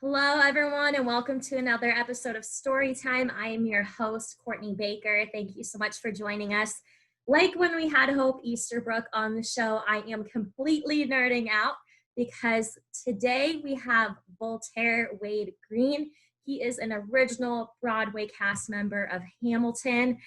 Hello, everyone, and welcome to another episode of Storytime. I am your host, Courtney Baker. Thank you so much for joining us. Like when we had Hope Easterbrook on the show, I am completely nerding out because today we have Voltaire Wade-Greene. He is an original Broadway cast member of Hamilton.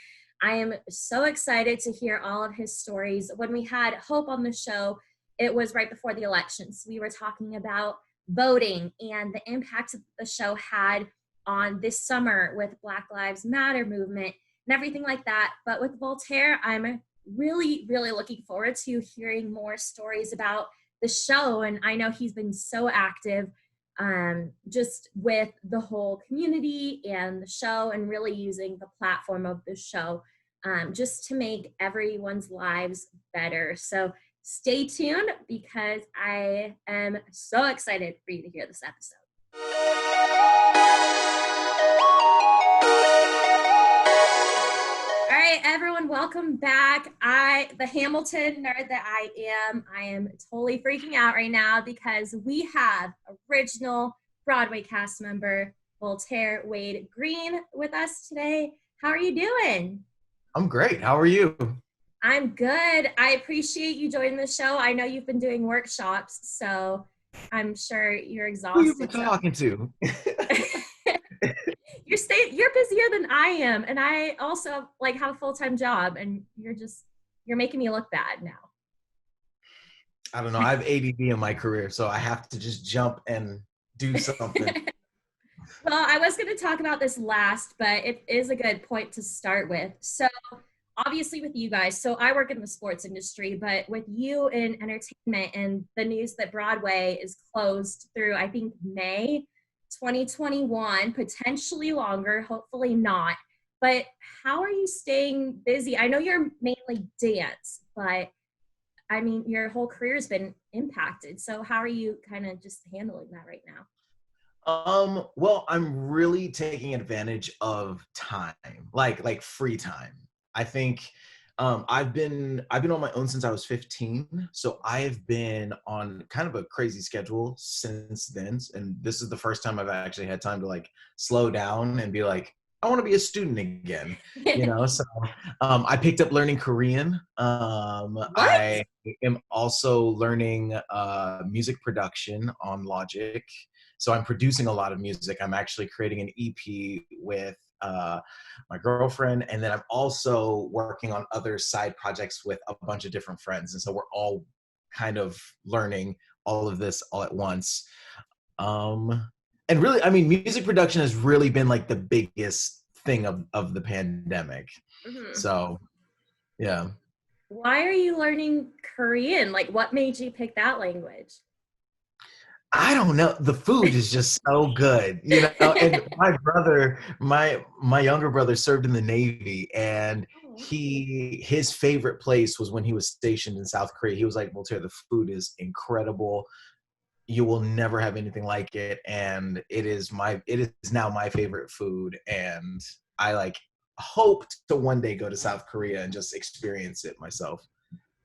I am so excited to hear all of his stories. When we had Hope on the show, it was right before the elections. We were talking about voting and the impact the show had on this summer with Black Lives Matter movement and everything like that. But with Voltaire, I'm really looking forward to hearing more stories about the show. And I know he's been so active just with the whole community and the show, and really using the platform of the show just to make everyone's lives better. So stay tuned because I am so excited for you to hear this episode. All right, everyone, welcome back. The Hamilton nerd that I am totally freaking out right now because we have original Broadway cast member Voltaire Wade-Greene with us today. How are you doing? I'm great. How are you? I'm good. I appreciate you joining the show. I know you've been doing workshops, so I'm sure you're exhausted. Who you been talking to? You're busier than I am, and I also have a full-time job, and you're making me look bad now. I don't know. I have ADD in my career, so I have to just jump and do something. Well, I was going to talk about this last, but it is a good point to start with. So obviously with you guys, so I work in the sports industry, but with you in entertainment and the news that Broadway is closed through, I think, May 2021, potentially longer, hopefully not. But how are you staying busy? I know you're mainly dance, but I mean, your whole career has been impacted. So how are you kind of just handling that right now? Well, I'm really taking advantage of time, like free time. I think I've been on my own since I was 15, so I've been on kind of a crazy schedule since then. And this is the first time I've actually had time to slow down and be like, I want to be a student again, you know. So I picked up learning Korean. I am also learning music production on Logic. So I'm producing a lot of music. I'm actually creating an EP with my girlfriend, and then I'm also working on other side projects with a bunch of different friends. And so we're all kind of learning all of this all at once. And really, I mean, music production has really been the biggest thing of the pandemic. Mm-hmm. So, yeah. Why are you learning Korean? What made you pick that language? I don't know. The food is just so good, you know. And my brother, my younger brother, served in the Navy, and his favorite place was when he was stationed in South Korea. He was like, "Voltaire, the food is incredible. You will never have anything like it, and it is now my favorite food." And I hope to one day go to South Korea and just experience it myself.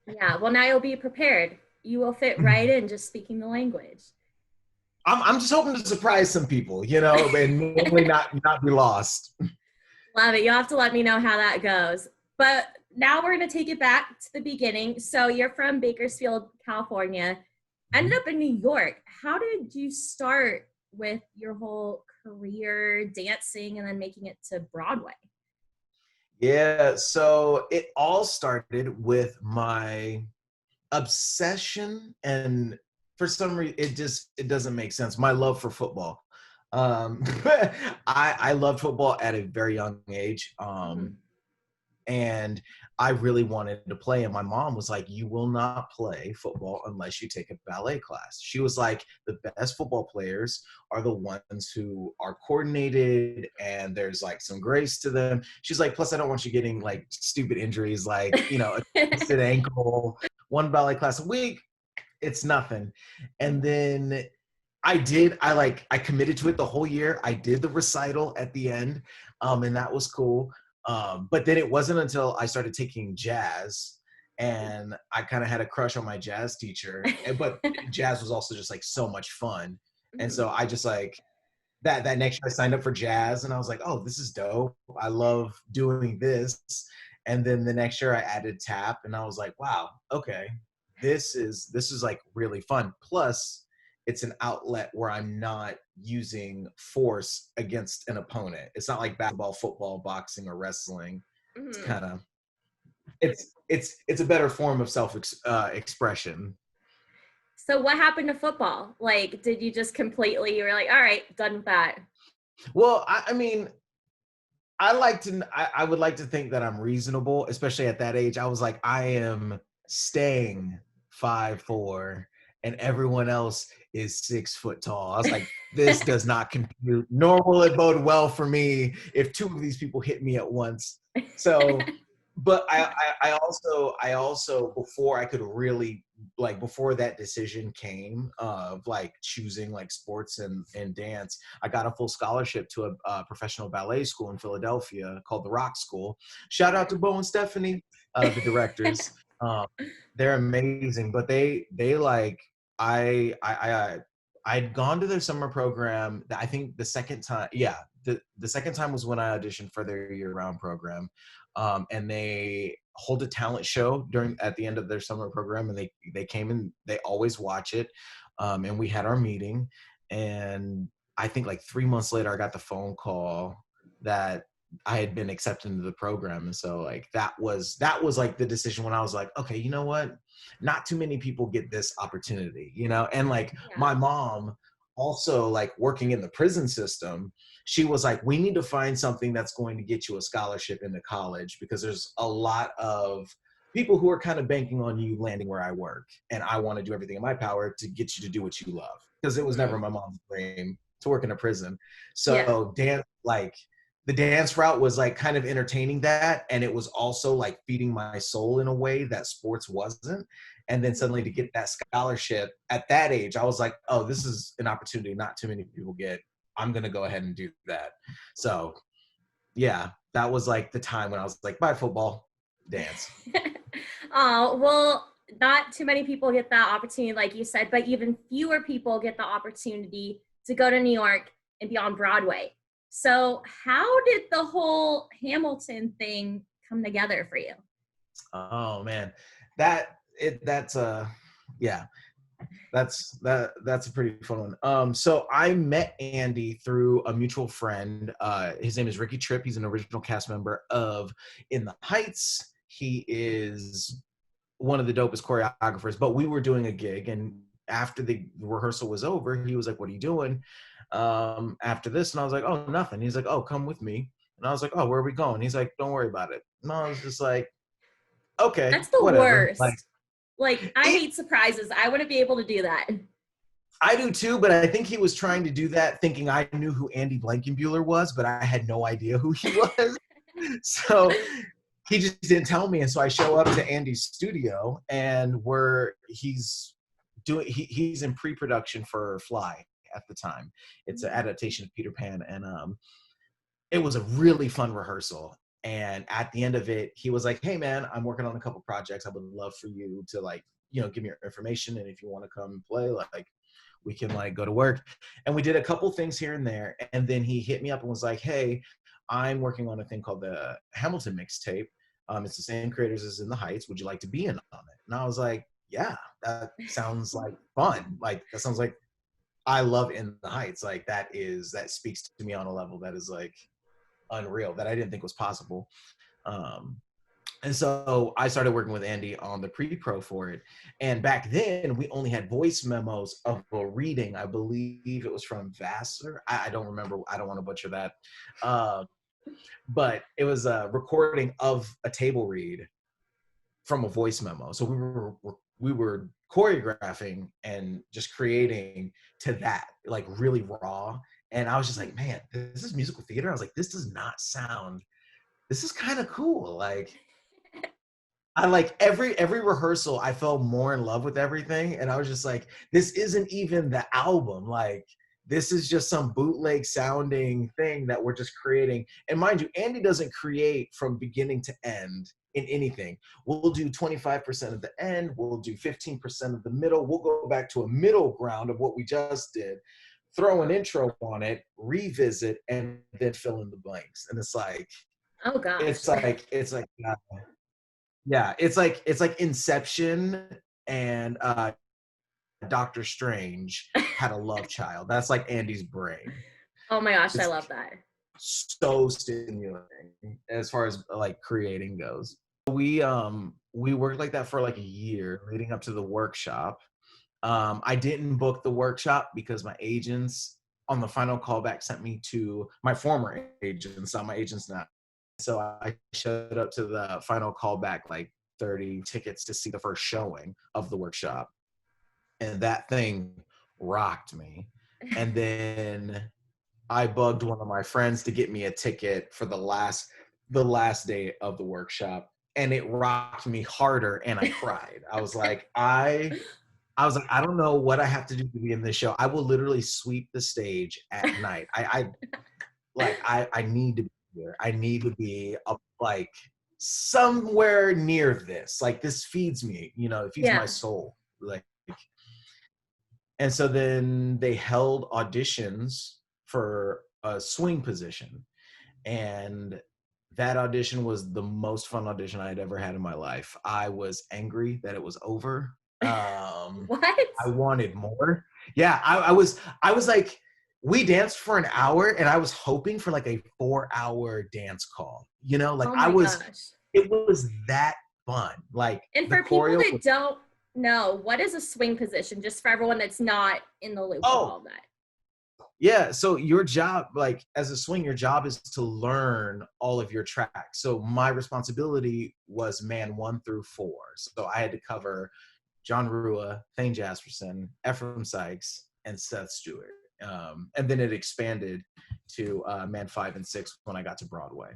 Yeah, well, now you'll be prepared. You will fit right in just speaking the language. I'm just hoping to surprise some people, you know, and hopefully not be lost. Love it. You'll have to let me know how that goes. But now we're going to take it back to the beginning. So you're from Bakersfield, California, ended up in New York. How did you start with your whole career dancing and then making it to Broadway? Yeah, so it all started with my obsession, and for some reason it doesn't make sense, my love for football. I loved football at a very young age, and I really wanted to play, and my mom was like, you will not play football unless you take a ballet class. She was like, the best football players are the ones who are coordinated and there's some grace to them. She's like, plus I don't want you getting stupid injuries, a twisted ankle. One ballet class a week, it's nothing. And then I committed to it the whole year. I did the recital at the end, and that was cool. But then it wasn't until I started taking jazz, and I kind of had a crush on my jazz teacher, but jazz was also just so much fun. And so I just that next year I signed up for jazz, and I was like, oh, this is dope. I love doing this. And then the next year I added tap, and I was like, wow, okay, this is like really fun. Plus, it's an outlet where I'm not using force against an opponent. It's not like basketball, football, boxing, or wrestling. It's Hmm. kind of it's a better form of self expression. So what happened to football? Like, did you just completely, you were like, all right, done with that? Well, I mean, I would like to think that I'm reasonable, especially at that age. I was like, I am staying 5'4", and everyone else is 6 foot tall. I was like, this does not compute, nor will it bode well for me if two of these people hit me at once. So, but I also before I could really, like, before that decision came of like choosing like sports and dance, I got a full scholarship to a professional ballet school in Philadelphia called the Rock School. Shout out to Bo and Stephanie, the directors. Um, they're amazing, but they like I'd gone to their summer program. I think the second time, yeah, the second time was when I auditioned for their year-round program, and they hold a talent show at the end of their summer program, and they came and they always watch it, and we had our meeting, and I think like 3 months later I got the phone call that I had been accepted into the program. And so like that was like the decision when I was like, okay, you know what, not too many people get this opportunity, and like Yeah. my mom also, like, working in the prison system, she was like, we need to find something that's going to get you a scholarship into college, because there's a lot of people who are kind of banking on you landing where I work. And I want to do everything in my power to get you to do what you love. Because it was never Hmm. my mom's dream to work in a prison. Yeah. So the dance route was like kind of entertaining that. And it was also like feeding my soul in a way that sports wasn't. And then suddenly to get that scholarship at that age, I was like, oh, this is an opportunity not too many people get. I'm going to go ahead and do that. So yeah, that was like the time when I was like, bye football, dance. Oh, well, not too many people get that opportunity, like you said, but even fewer people get the opportunity to go to New York and be on Broadway. So, how did the whole Hamilton thing come together for you? Oh man, that's yeah, that's a pretty fun one. So I met Andy through a mutual friend. His name is Ricky Tripp. He's an original cast member of In the Heights. He is one of the dopest choreographers. But we were doing a gig, and after the rehearsal was over, he was like, "What are you doing after this?" And I was like, "Oh, nothing." He's like, "Oh, come with me." And I was like, "Oh, where are we going?" He's like, "Don't worry about it." And I was just like, "Okay, That's the whatever." Like, worst. Like, I it hate surprises. I wouldn't be able to do that. I do too, but I think he was trying to do that thinking I knew who Andy Blankenbuehler was, but I had no idea who he was. So he just didn't tell me. And so I show up to Andy's studio, and he's in pre-production for Fly at the time. It's an adaptation of Peter Pan. And it was a really fun rehearsal. And at the end of it, he was like, "Hey man, I'm working on a couple projects. I would love for you to, like, give me your information. And if you want to come play, like, we can like go to work." And we did a couple things here and there. And then he hit me up and was like, "Hey, I'm working on a thing called the Hamilton Mixtape. It's the same creators as In the Heights. Would you like to be in on it?" And I was like, "Yeah, that sounds like fun. Like, that sounds like I love In the Heights. Like, that speaks to me on a level that is like unreal, that I didn't think was possible." Um, and so I started working with Andy on the pre-pro for it. And back then, we only had voice memos of a reading. I believe it was from Vassar. I don't remember. I don't want to butcher that. Uh, but it was a recording of a table read from a voice memo. So we were choreographing and just creating to that, like, really raw. And I was just like, man, this is musical theater. I was like, this is kind of cool. Like, I like every rehearsal, I fell more in love with everything. And I was just like, this isn't even the album. Like, this is just some bootleg sounding thing that we're just creating. And mind you, Andy doesn't create from beginning to end in anything. We'll do 25% of the end, we'll do 15% of the middle, we'll go back to a middle ground of what we just did. throw an intro on it, revisit, and then fill in the blanks. And it's like, Oh gosh. yeah, it's like Inception and Doctor Strange had a love child. That's like Andy's brain. Oh my gosh, I It's love that. so stimulating as far as like creating goes. We worked like that for like a year leading up to the workshop. I didn't book the workshop because my agents on the final callback sent me to my former agents, not my agents now. So I showed up to the final callback like 30 tickets to see the first showing of the workshop. And that thing rocked me. And then I bugged one of my friends to get me a ticket for the last day of the workshop, and it rocked me harder, and I cried. I don't know what I have to do to be in this show. I will literally sweep the stage at night. I need to be here. I need to be up like somewhere near this. Like this feeds me, it feeds my soul. Like, and so then they held auditions for a swing position. And that audition was the most fun audition I had ever had in my life. I was angry that it was over. What? I wanted more. Yeah, I was like, we danced for an hour and I was hoping for like a 4-hour dance call. Like Oh my gosh. it was that fun. Like, And the for people choreo that don't know, what is a swing position? Just for everyone that's not in the loop of all that. Yeah, so your job, like as a swing, your job is to learn all of your tracks. So my responsibility was man 1 through 4. So I had to cover John Rua, Thane Jasperson, Ephraim Sykes, and Seth Stewart. And then it expanded to man 5 and 6 when I got to Broadway.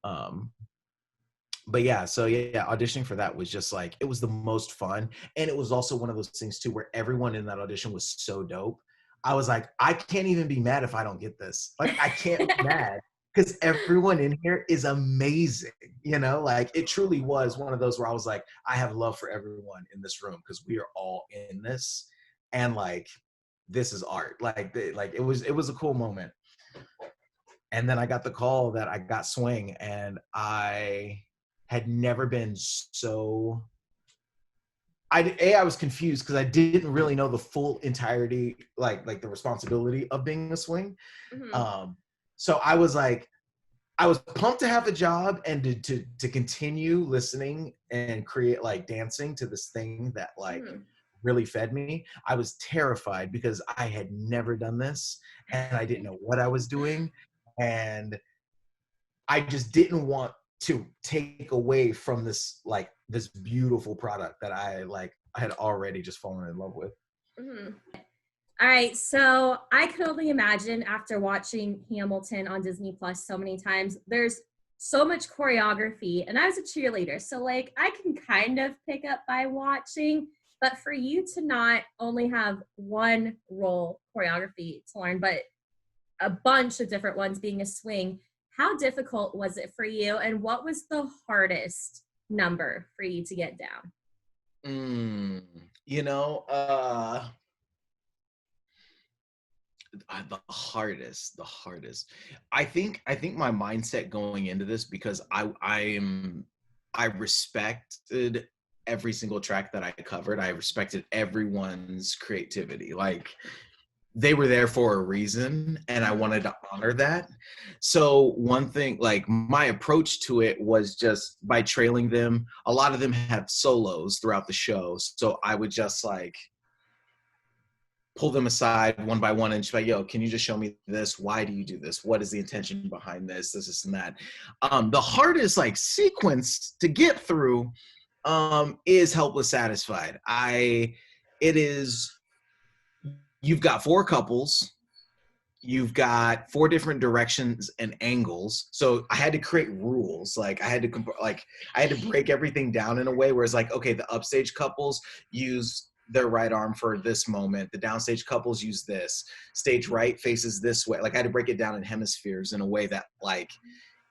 But yeah, so yeah, auditioning for that was just like, it was the most fun. And it was also one of those things too, where everyone in that audition was so dope. I was like, I can't even be mad if I don't get this. Like, I can't be mad because everyone in here is amazing. Like it truly was one of those where I was like, I have love for everyone in this room because we are all in this. And like, this is art. Like it was a cool moment. And then I got the call that I got swing, and I had never been so I was confused because I didn't really know the full entirety, like the responsibility of being a swing. Mm-hmm. So I was like, I was pumped to have a job and to continue listening and create like dancing to this thing that like really fed me. I was terrified because I had never done this and I didn't know what I was doing. And I just didn't want to take away from this beautiful product that I had already just fallen in love with. Mm-hmm. All right, so I can only imagine after watching Hamilton on Disney Plus so many times, there's so much choreography, and I was a cheerleader, so like I can kind of pick up by watching, but for you to not only have one role choreography to learn, but a bunch of different ones being a swing, how difficult was it for you, and what was the hardest number for you to get down? You know, the hardest. I think my mindset going into this, because I respected every single track that I covered. I respected everyone's creativity. Like, they were there for a reason, and I wanted to honor that. So one thing, like my approach to it was just by trailing them. A lot of them have solos throughout the show. So I would just like pull them aside one by one and just like, yo, can you just show me this? Why do you do this? What is the intention behind this, and that? The hardest like sequence to get through is Helpless Satisfied. You've got 4 couples, you've got 4 different directions and angles. So I had to create rules. Like I had to break everything down in a way where it's like, okay, the upstage couples use their right arm for this moment. The downstage couples use this. Stage right faces this way. Like I had to break it down in hemispheres in a way that like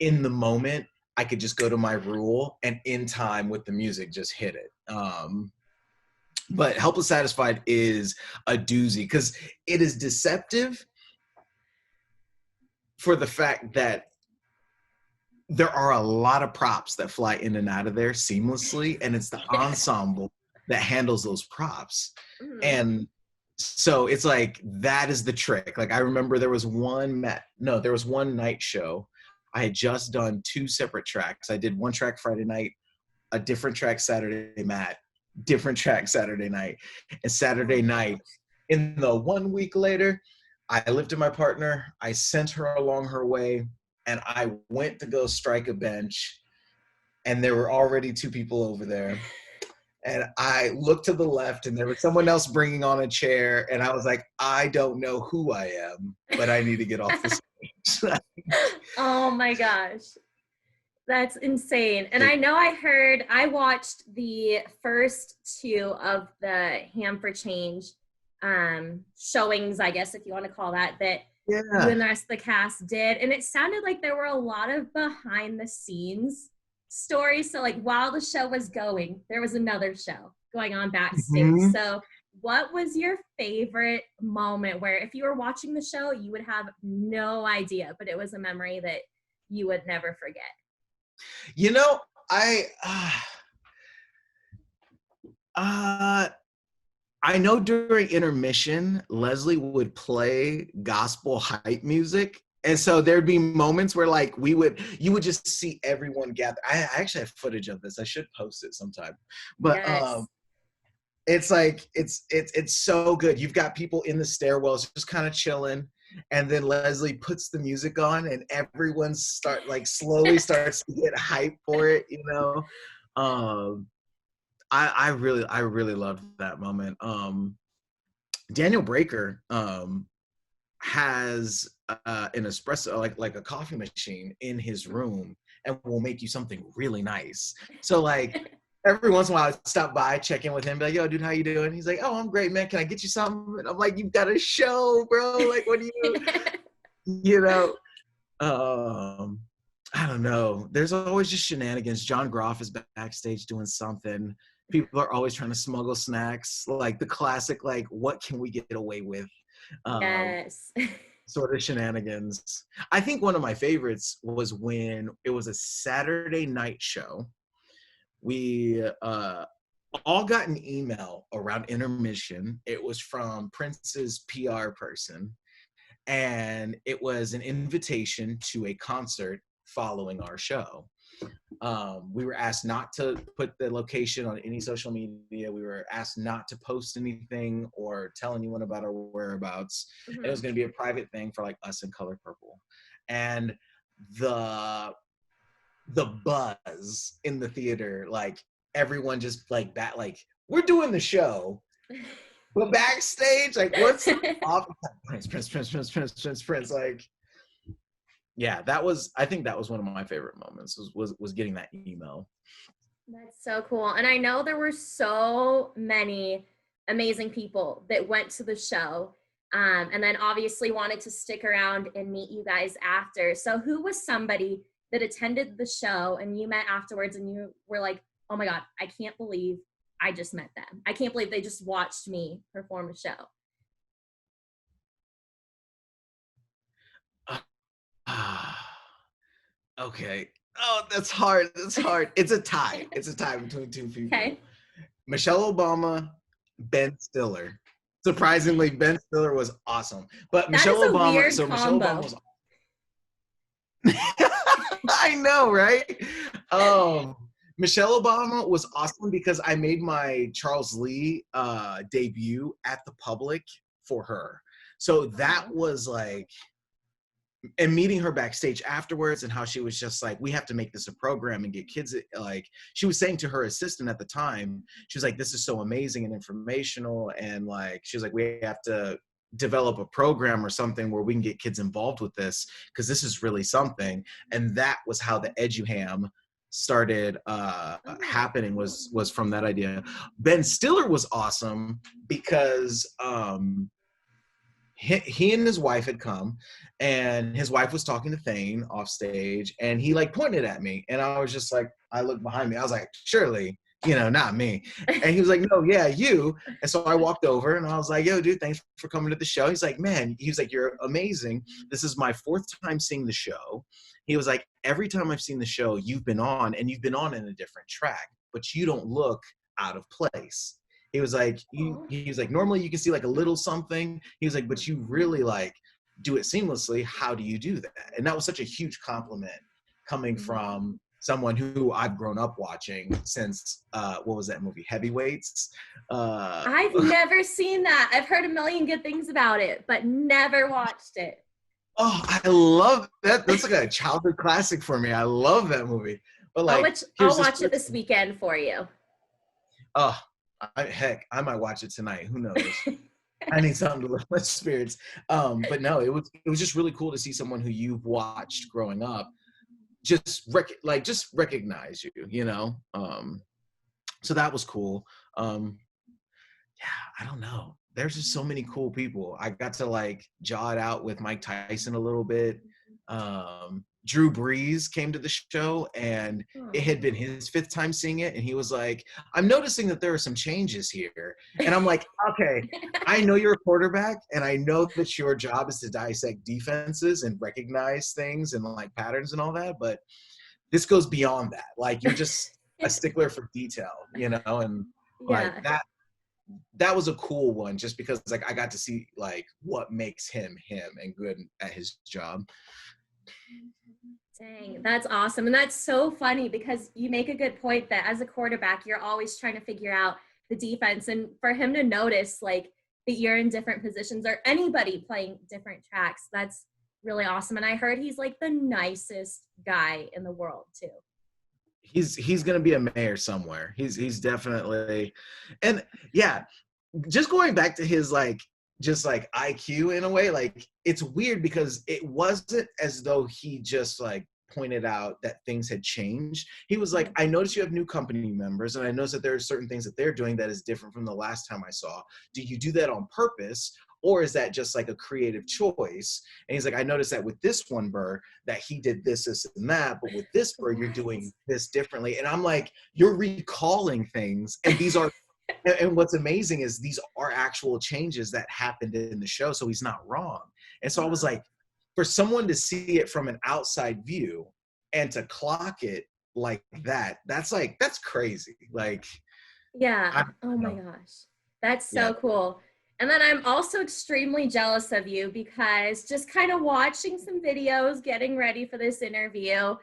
in the moment I could just go to my rule and in time with the music just hit it. But Helpless Satisfied is a doozy because it is deceptive for the fact that there are a lot of props that fly in and out of there seamlessly, and it's the ensemble that handles those props. And so it's like, that is the trick. Like, I remember there was one night show. I had just done 2 separate tracks. I did one track Friday night, a different track Saturday night, different track Saturday night. And Saturday night, in the 1 week later, I lifted my partner, I sent her along her way, and I went to go strike a bench, and there were already 2 people over there. And I looked to the left, and there was someone else bringing on a chair, and I was like, I don't know who I am, but I need to get off the stage. Oh my gosh. That's insane. And I know I watched the first 2 of the Ham for Change showings, I guess, if you want to call that you and the rest of the cast did. And it sounded like there were a lot of behind the scenes stories. So like, while the show was going, there was another show going on backstage. So what was your favorite moment where, if you were watching the show, you would have no idea, but it was a memory that you would never forget? You know, I know during intermission, Leslie would play gospel hype music. And so there'd be moments where like you would just see everyone gather. I actually have footage of this. I should post it sometime. But yes. It's like, it's so good. You've got people in the stairwells just kind of chilling. And then Leslie puts the music on, and everyone slowly starts to get hype for it, you know? I really loved that moment. Daniel Breaker has an espresso, like a coffee machine in his room, and will make you something really nice. So like, every once in a while, I'd stop by, check in with him, be like, yo, dude, how you doing? He's like, oh, I'm great, man. Can I get you something? And I'm like, you've got a show, bro. Like, what do you know? I don't know. There's always just shenanigans. John Groff is backstage doing something. People are always trying to smuggle snacks, like the classic, like, what can we get away with? Yes. Sort of shenanigans. I think one of my favorites was when it was a Saturday night show. We all got an email around intermission. It was from Prince's PR person, and it was an invitation to a concert following our show. We were asked not to put the location on any social media. We were asked not to post anything or tell anyone about our whereabouts. It was going to be a private thing for like us in Color Purple. And the buzz in the theater, like everyone just like that, like, we're doing the show, but backstage, like, what's off? Prince, like, yeah, I think that was one of my favorite moments, was getting that email. That's so cool. And I know there were so many amazing people that went to the show, and then obviously wanted to stick around and meet you guys after. So who was somebody that attended the show and you met afterwards and you were like, oh my God, I can't believe I just met them. I can't believe they just watched me perform a show. Okay. Oh, that's hard. It's a tie. It's a tie between 2 people. Okay. Michelle Obama, Ben Stiller. Surprisingly, Ben Stiller was awesome. But That Michelle is a Obama, weird so combo. Michelle Obama was I know, right? Michelle Obama was awesome because I made my Charles Lee debut at the Public for her. So that was like, and meeting her backstage afterwards, and how she was just like, we have to make this a program and get kids, like, she was saying to her assistant at the time, she was like, this is so amazing and informational, and like, she was like, we have to develop a program or something where we can get kids involved with this, because this is really something. And that was how the EduHam started happening, was from that idea. Ben Stiller was awesome because he and his wife had come, and his wife was talking to Thane off stage, and he like pointed at me, and I was just like, I looked behind me, I was like, surely not me. And he was like, no, yeah, you. And so I walked over and I was like, yo, dude, thanks for coming to the show. He's like, man, he was like, you're amazing. This is my 4th time seeing the show. He was like, every time I've seen the show, you've been on, and you've been on in a different track, but you don't look out of place. He was like, he was like, normally you can see like a little something. He was like, but you really like do it seamlessly. How do you do that? And that was such a huge compliment coming from someone who I've grown up watching since, what was that movie? Heavyweights. I've never seen that. I've heard a million good things about it, but never watched it. Oh, I love that. That's like a childhood classic for me. I love that movie. But like, I'll watch it this weekend for you. Oh, heck, I might watch it tonight. Who knows? I need something to lift my spirits. But no, it was just really cool to see someone who you've watched growing up just recognize you, so that was cool. I don't know, there's just so many cool people. I got to like jaw it out with Mike Tyson a little bit. Drew Brees came to the show, and it had been his 5th time seeing it, and he was like, I'm noticing that there are some changes here. And I'm like, okay, I know you're a quarterback, and I know that your job is to dissect defenses and recognize things and like patterns and all that, but this goes beyond that. Like, you're just a stickler for detail, and like that was a cool one, just because like I got to see like what makes him and good at his job. Dang, that's awesome. And that's so funny, because you make a good point that as a quarterback, you're always trying to figure out the defense. And for him to notice like that you're in different positions, or anybody playing different tracks, that's really awesome. And I heard he's like the nicest guy in the world too. He's gonna be a mayor somewhere. He's definitely, and yeah, just going back to his like just like IQ in a way, like it's weird because it wasn't as though he just like pointed out that things had changed. He was like, I noticed you have new company members, and I noticed that there are certain things that they're doing that is different from the last time I saw. Do you do that on purpose, or is that just like a creative choice? And he's like, I noticed that with this one burr that he did this and that, but with this burr you're doing this differently. And I'm like, you're recalling things, and these are and what's amazing is these are actual changes that happened in the show, so he's not wrong. And so I was like, for someone to see it from an outside view and to clock it like that, that's crazy. Like, yeah. Oh my gosh. That's so cool. And then I'm also extremely jealous of you, because just kind of watching some videos, getting ready for this interview,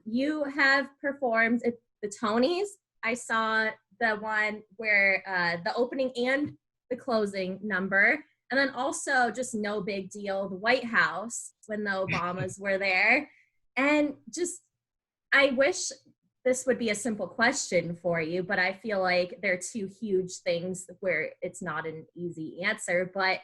you have performed at the Tonys. I saw the one where the opening and the closing number. And then also just no big deal, the White House, when the Obamas were there. And just, I wish this would be a simple question for you, but I feel like they're 2 huge things where it's not an easy answer. But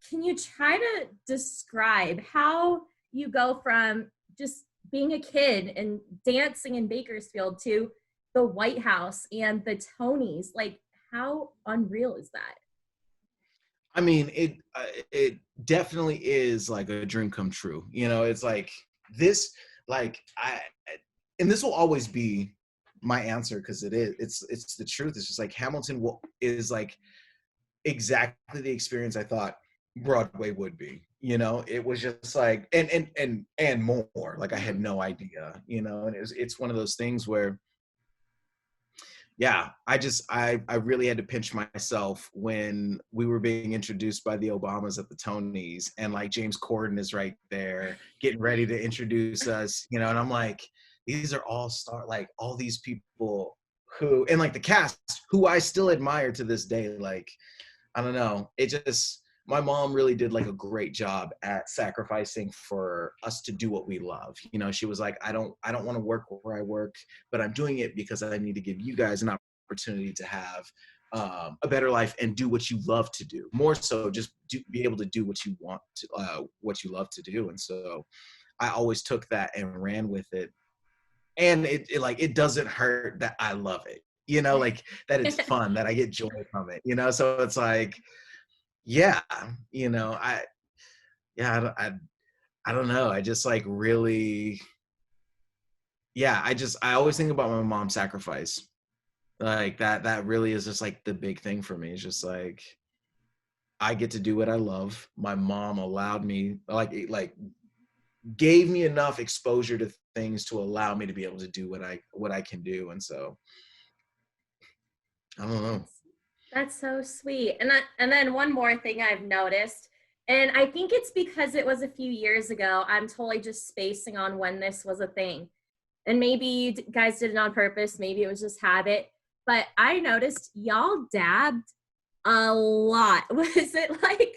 can you try to describe how you go from just being a kid and dancing in Bakersfield to the White House and the Tonys? Like, how unreal is that? I mean, it definitely is like a dream come true. It's like this, like and this will always be my answer, because it's the truth. It's just like Hamilton is like exactly the experience I thought Broadway would be. It was just like and more. Like, I had no idea. And it's one of those things where, yeah, I really had to pinch myself when we were being introduced by the Obamas at the Tonys, and like James Corden is right there getting ready to introduce us, and I'm like, these are all all these people who, and like the cast who I still admire to this day. Like, I don't know, it just, my mom really did like a great job at sacrificing for us to do what we love. She was like, I don't want to work where I work, but I'm doing it because I need to give you guys an opportunity to have a better life and do what you love to do. More so, just be able to do what you want to, what you love to do. And so I always took that and ran with it. And it doesn't hurt that I love it, like that it's fun, that I get joy from it, so it's like, yeah, I don't know. I just like really, I always think about my mom's sacrifice, Like that really is just like the big thing for me. It's just like I get to do what I love. My mom allowed me, like gave me enough exposure to things to allow me to be able to do what I can do. And so I don't know. That's so sweet. And then one more thing I've noticed, and I think it's because it was a few years ago. I'm totally just spacing on when this was a thing. And maybe you guys did it on purpose, maybe it was just habit, but I noticed y'all dabbed a lot. Was it like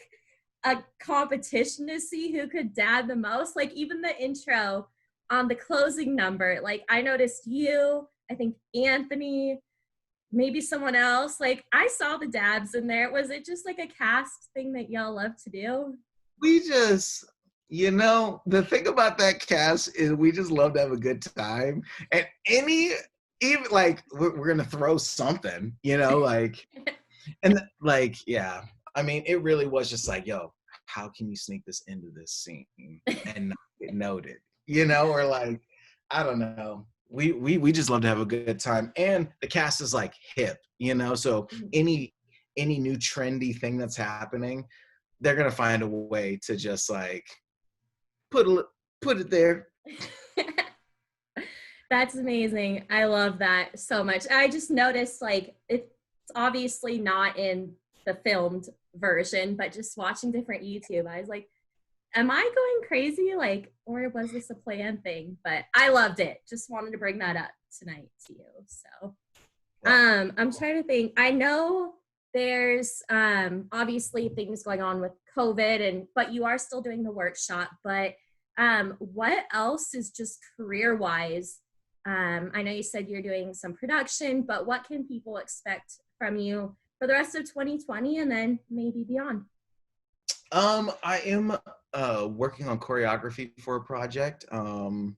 a competition to see who could dab the most? Like even the intro on the closing number, like I noticed you, I think Anthony, maybe someone else. Like I saw the dabs in there. Was it just like a cast thing that y'all love to do? We just, the thing about that cast is we just love to have a good time. And even like, we're going to throw something, like, and like, yeah. I mean, it really was just like, yo, how can you sneak this into this scene and not get noted? Or like, I don't know. We just love to have a good time. And the cast is like hip, so any new trendy thing that's happening, they're gonna find a way to just like put it there. That's amazing. I love that so much. I just noticed like it's obviously not in the filmed version, but just watching different YouTube, I was like, am I going crazy? Like, or was this a planned thing? But I loved it. Just wanted to bring that up tonight to you. So I'm trying to think. I know there's obviously things going on with COVID, but you are still doing the workshop. But what else is just career-wise? I know you said you're doing some production, but what can people expect from you for the rest of 2020 and then maybe beyond? I am working on choreography for a project. I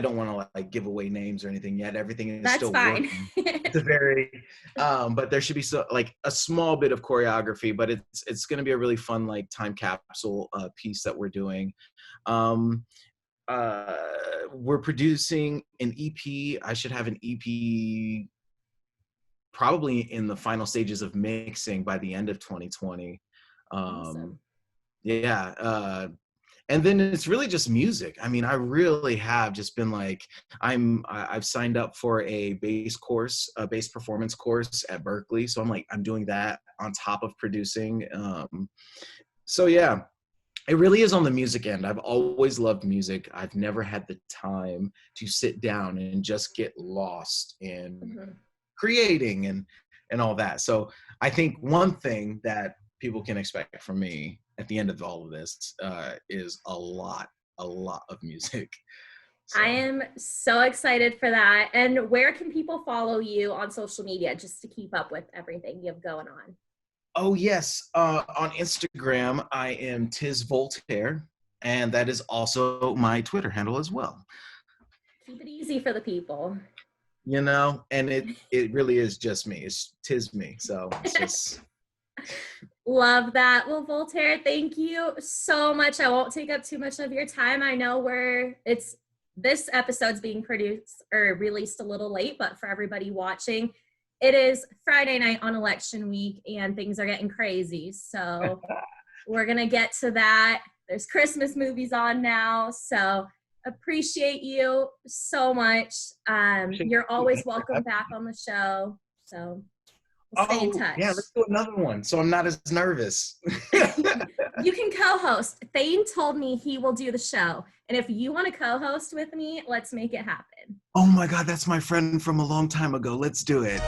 don't want to like give away names or anything yet. Everything is still working. It's a very, but there should be like a small bit of choreography, but it's going to be a really fun like time capsule piece that we're doing. We're producing an EP. I should have an EP probably in the final stages of mixing by the end of 2020. Awesome. Yeah. And then it's really just music. I mean, I really have just been like, I've signed up for a bass performance course at Berkeley. So I'm doing that on top of producing. So yeah, it really is on the music end. I've always loved music. I've never had the time to sit down and just get lost in creating and all that. So I think one thing that people can expect from me at the end of all of this is a lot of music. So. I am so excited for that. And where can people follow you on social media just to keep up with everything you have going on? Oh, yes. On Instagram, I am Tiz Voltaire, and that is also my Twitter handle as well. Keep it easy for the people. And it really is just me. It's Tiz me. So it's just... Love that. Well, Voltaire, thank you so much. I won't take up too much of your time. I know this episode's being produced or released a little late, but for everybody watching, it is Friday night on election week and things are getting crazy. So we're going to get to that. There's Christmas movies on now. So appreciate you so much. You're always welcome back on the show. So we'll stay in touch. Yeah, let's do another one so I'm not as nervous. You can co-host. Thane told me he will do the show. And if you want to co-host with me, let's make it happen. Oh my God, that's my friend from a long time ago. Let's do it.